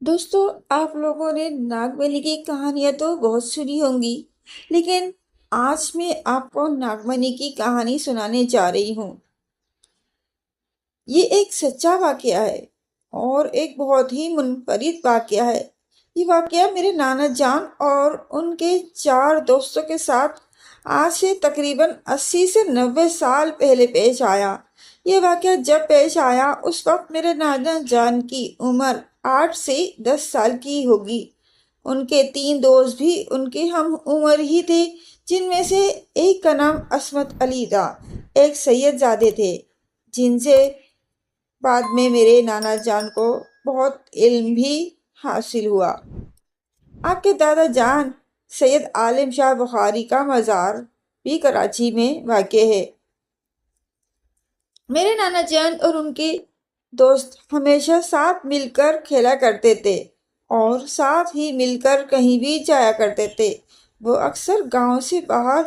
دوستو، آپ لوگوں نے ناگمنی کی کہانیاں تو بہت سنی ہوں گی، لیکن آج میں آپ کو ناگمنی کی کہانی سنانے جا رہی ہوں۔ یہ ایک سچا واقعہ ہے اور ایک بہت ہی منفرد واقعہ ہے۔ یہ واقعہ میرے نانا جان اور ان کے 4 دوستوں کے ساتھ آج سے تقریباً 80 سے 90 سال پہلے پیش آیا۔ یہ واقعہ جب پیش آیا اس وقت میرے نانا جان کی عمر 8 سے 10 سال کی ہوگی۔ ان کے 3 دوست بھی ان کے ہم عمر ہی تھے، جن میں سے ایک کا نام عصمت علی تھا۔ ایک سید زادے تھے جن سے بعد میں میرے نانا جان کو بہت علم بھی حاصل ہوا۔ آپ کے دادا جان سید عالم شاہ بخاری کا مزار بھی کراچی میں واقع ہے۔ میرے نانا جان اور ان کے دوست ہمیشہ ساتھ مل کر کھیلا کرتے تھے اور ساتھ ہی مل کر کہیں بھی جایا کرتے تھے۔ وہ اکثر گاؤں سے باہر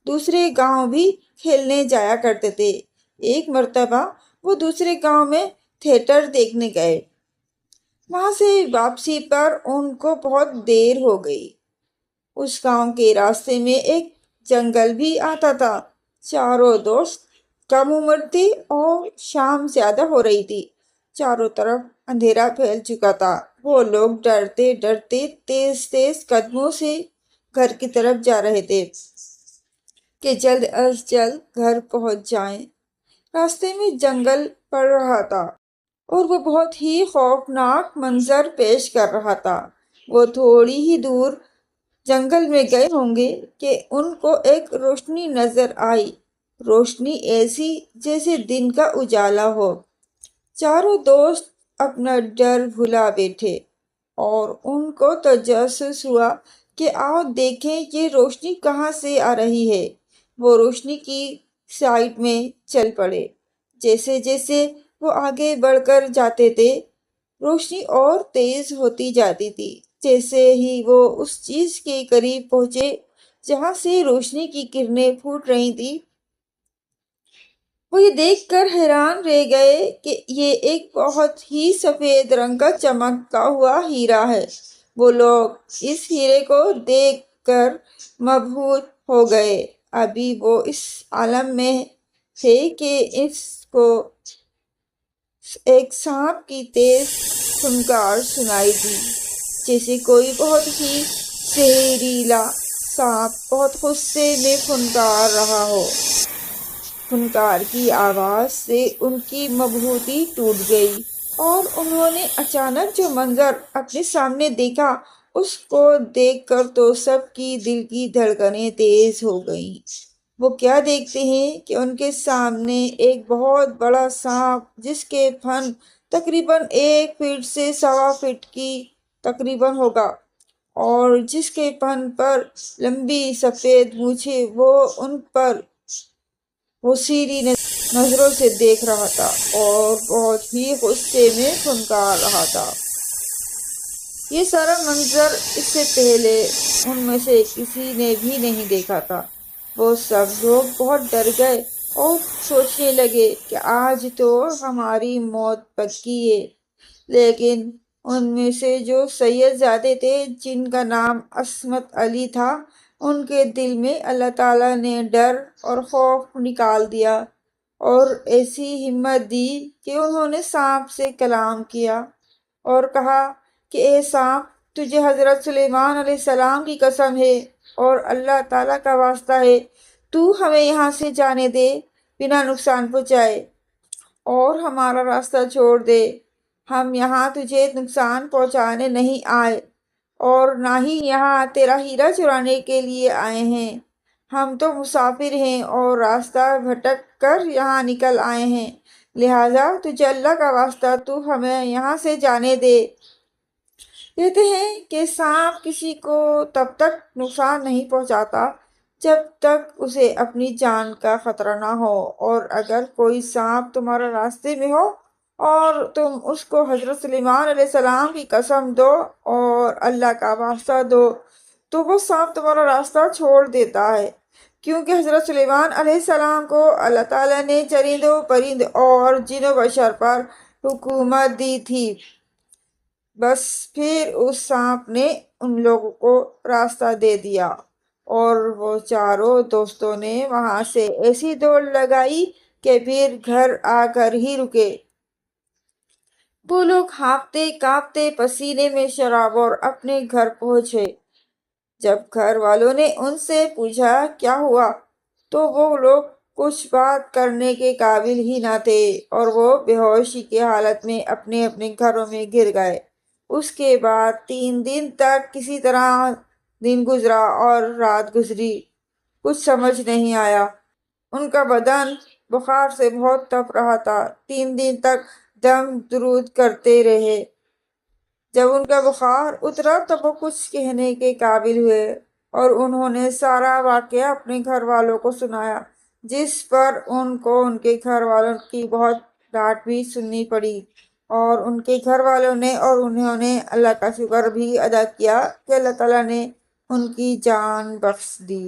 دوسرے گاؤں بھی کھیلنے جایا کرتے تھے۔ ایک مرتبہ وہ دوسرے گاؤں میں تھیٹر دیکھنے گئے۔ وہاں سے واپسی پر ان کو بہت دیر ہو گئی۔ اس گاؤں کے راستے میں ایک جنگل بھی آتا تھا۔ چاروں دوست کم عمر تھے اور شام زیادہ ہو رہی تھی۔ چاروں طرف اندھیرا پھیل چکا تھا۔ وہ لوگ ڈرتے ڈرتے تیز تیز قدموں سے گھر کی طرف جا رہے تھے کہ جلد از جلد گھر پہنچ جائیں۔ راستے میں جنگل پڑ رہا تھا اور وہ بہت ہی خوفناک منظر پیش کر رہا تھا۔ وہ تھوڑی ہی دور جنگل میں گئے ہوں گے کہ ان کو ایک روشنی نظر آئی، روشنی ایسی جیسے دن کا اجالا ہو۔ چاروں دوست اپنا ڈر بھلا بیٹھے اور ان کو تجسس ہوا کہ آؤ دیکھیں یہ روشنی کہاں سے آ رہی ہے۔ وہ روشنی کی سائٹ میں چل پڑے۔ جیسے جیسے وہ آگے بڑھ کر جاتے تھے، روشنی اور تیز ہوتی جاتی تھی۔ جیسے ہی وہ اس چیز کے قریب پہنچے جہاں سے روشنی کی کرنیں پھوٹ رہی تھی، وہ یہ دیکھ کر حیران رہ گئے کہ یہ ایک بہت ہی سفید رنگ کا چمکتا ہوا ہیرا ہے۔ وہ لوگ اس ہیرے کو دیکھ کر مبہوت ہو گئے۔ ابھی وہ اس عالم میں تھے کہ اس کو ایک سانپ کی تیز پھنکار سنائی دی، جیسے کوئی بہت ہی زہریلا سانپ بہت غصے میں پھنکار رہا ہو۔ پھنکار کی آواز سے ان کی مبہوتی ٹوٹ گئی اور انہوں نے اچانک جو منظر اپنے سامنے دیکھا، اس کو دیکھ کر تو سب کی دل کی دھڑکنیں تیز ہو گئیں۔ وہ کیا دیکھتے ہیں کہ ان کے سامنے ایک بہت بڑا سانپ، جس کے پھن تقریباً 1 فٹ سے 1.25 فٹ کی تقریباً ہوگا اور جس کے پھن پر لمبی سفید مونچھیں، وہ ان پر غصیری نظروں سے دیکھ رہا تھا اور بہت ہی غصے میں پھنکار رہا تھا۔ یہ سارا منظر اس سے پہلے ان میں سے کسی نے بھی نہیں دیکھا تھا۔ وہ سب لوگ بہت ڈر گئے اور سوچنے لگے کہ آج تو ہماری موت پکی ہے۔ لیکن ان میں سے جو سید زادے تھے، جن کا نام عصمت علی تھا، ان کے دل میں اللہ تعالیٰ نے ڈر اور خوف نکال دیا اور ایسی ہمت دی کہ انہوں نے سانپ سے کلام کیا اور کہا کہ اے سانپ، تجھے حضرت سلیمان علیہ السلام کی قسم ہے اور اللہ تعالیٰ کا واسطہ ہے، تو ہمیں یہاں سے جانے دے بنا نقصان پہنچائے اور ہمارا راستہ چھوڑ دے۔ ہم یہاں تجھے نقصان پہنچانے نہیں آئے اور نہ ہی یہاں تیرا ہیرا چرانے کے لیے آئے ہیں۔ ہم تو مسافر ہیں اور راستہ بھٹک کر یہاں نکل آئے ہیں، لہٰذا تجھے اللہ کا واسطہ تو ہمیں یہاں سے جانے دے۔ کہتے ہیں کہ سانپ کسی کو تب تک نقصان نہیں پہنچاتا جب تک اسے اپنی جان کا خطرہ نہ ہو، اور اگر کوئی سانپ تمہارے راستے میں ہو اور تم اس کو حضرت سلیمان علیہ السلام کی قسم دو اور اللہ کا واسطہ دو، تو وہ سانپ تمہارا راستہ چھوڑ دیتا ہے، کیونکہ حضرت سلیمان علیہ السلام کو اللہ تعالیٰ نے چرند و پرند اور جن و بشر پر حکومت دی تھی۔ بس پھر اس سانپ نے ان لوگوں کو راستہ دے دیا اور وہ چاروں دوستوں نے وہاں سے ایسی دوڑ لگائی کہ پھر گھر آ کر ہی رکے۔ وہ لوگ ہانپتے کانپتے پسینے میں شراب اور اپنے گھر پہنچے۔ جب گھر والوں نے ان سے پوچھا کیا ہوا تو وہ لوگ کچھ بات کرنے کے قابل ہی نہ تھے اور وہ بے ہوشی کی حالت میں اپنے اپنے گھروں میں گر گئے۔ اس کے بعد 3 دن تک کسی طرح دن گزرا اور رات گزری، کچھ سمجھ نہیں آیا۔ ان کا بدن بخار سے بہت تپ رہا تھا۔ 3 دن تک دم درود کرتے رہے۔ جب ان کا بخار اترا تو وہ کچھ کہنے کے قابل ہوئے اور انہوں نے سارا واقعہ اپنے گھر والوں کو سنایا، جس پر ان کو ان کے گھر والوں کی بہت ڈانٹ بھی سننی پڑی اور ان کے گھر والوں نے اور انہوں نے اللہ کا شکر بھی ادا کیا کہ اللہ تعالیٰ نے ان کی جان بخش دی۔